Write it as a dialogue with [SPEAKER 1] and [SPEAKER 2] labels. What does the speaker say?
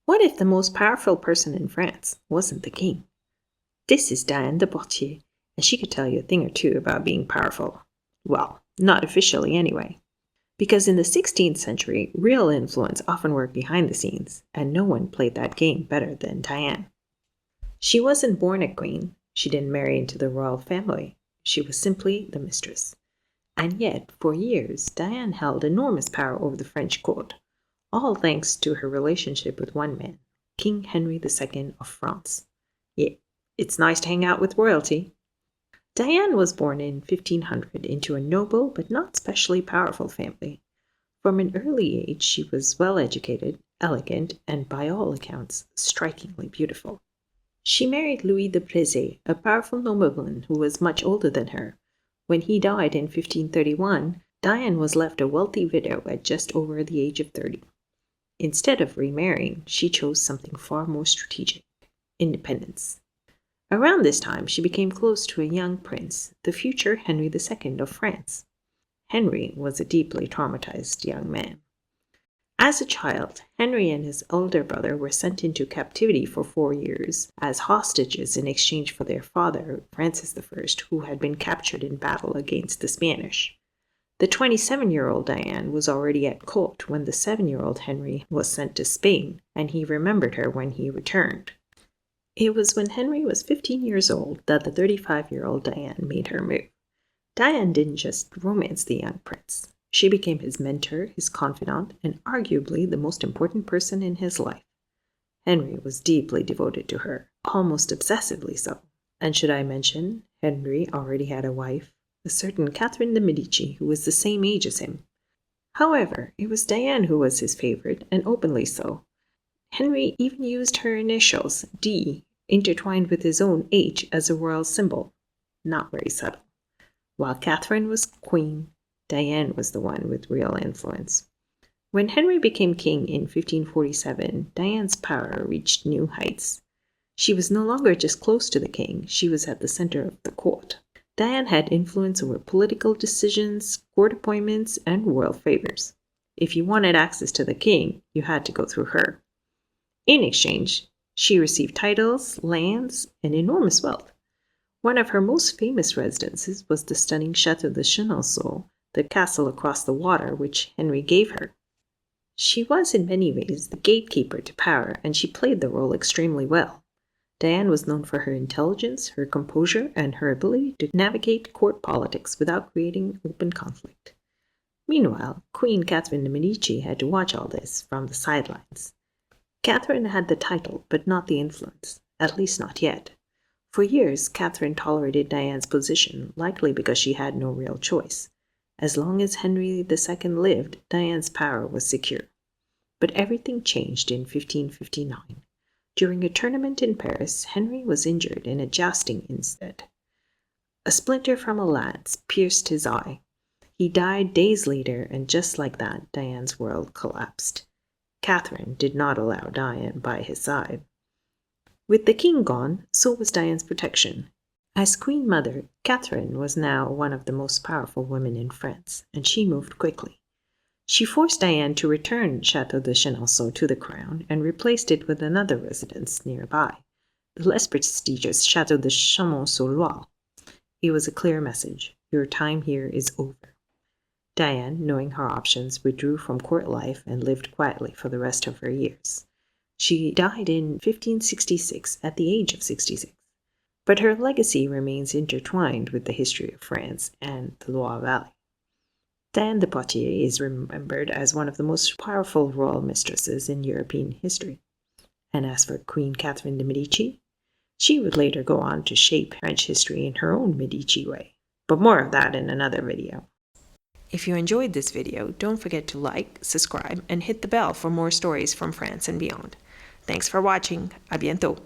[SPEAKER 1] What if the most powerful person in France wasn't the king? This is Diane de Poitiers, and she could tell you a thing or two about being powerful. Well, not officially anyway. Because in the 16th century, real influence often worked behind the scenes, and no one played that game better than Diane. She wasn't born a queen. She didn't marry into the royal family. She was simply the mistress. And yet, for years, Diane held enormous power over the French court, all thanks to her relationship with one man, King Henry II of France. Yeah, it's nice to hang out with royalty. Diane was born in 1500 into a noble but not specially powerful family. From an early age, she was well educated, elegant, and by all accounts, strikingly beautiful. She married Louis de Poitiers, a powerful nobleman who was much older than her. When he died in 1531, Diane was left a wealthy widow at just over the age of 30. Instead of remarrying, she chose something far more strategic: independence. Around this time, she became close to a young prince, the future Henry II of France. Henry was a deeply traumatized young man. As a child, Henry and his older brother were sent into captivity for 4 years as hostages in exchange for their father, Francis I, who had been captured in battle against the Spanish. The 27-year-old Diane was already at court when the 7-year-old Henry was sent to Spain, and he remembered her when he returned. It was when Henry was 15 years old that the 35-year-old Diane made her move. Diane didn't just romance the young prince. She became his mentor, his confidant, and arguably the most important person in his life. Henry was deeply devoted to her, almost obsessively so. And should I mention, Henry already had a wife, a certain Catherine de Medici, who was the same age as him. However, it was Diane who was his favorite, and openly so. Henry even used her initials, D, intertwined with his own H as a royal symbol. Not very subtle. While Catherine was queen, Diane was the one with real influence. When Henry became king in 1547, Diane's power reached new heights. She was no longer just close to the king, she was at the center of the court. Diane had influence over political decisions, court appointments, and royal favors. If you wanted access to the king, you had to go through her. In exchange, she received titles, lands, and enormous wealth. One of her most famous residences was the stunning Château de Chenonceau, the castle across the water which Henry gave her. She was in many ways the gatekeeper to power, and she played the role extremely well. Diane was known for her intelligence, her composure, and her ability to navigate court politics without creating open conflict. Meanwhile, Queen Catherine de Medici had to watch all this from the sidelines. Catherine had the title, but not the influence, at least not yet. For years, Catherine tolerated Diane's position, likely because she had no real choice. As long as Henry II lived, Diane's power was secure. But everything changed in 1559. During a tournament in Paris, Henry was injured in a jousting instead. A splinter from a lance pierced his eye. He died days later, and just like that, Diane's world collapsed. Catherine did not allow Diane by his side. With the king gone, so was Diane's protection. As Queen Mother, Catherine was now one of the most powerful women in France, and she moved quickly. She forced Diane to return Château de Chenonceau to the crown and replaced it with another residence nearby, the less prestigious Château de Chaumont-sur-Loire. It was a clear message: your time here is over. Diane, knowing her options, withdrew from court life and lived quietly for the rest of her years. She died in 1566 at the age of 66. But her legacy remains intertwined with the history of France and the Loire Valley. Diane de Poitiers is remembered as one of the most powerful royal mistresses in European history. And as for Queen Catherine de Medici, she would later go on to shape French history in her own Medici way. But more of that in another video. If you enjoyed this video, don't forget to like, subscribe, and hit the bell for more stories from France and beyond. Thanks for watching. À bientôt.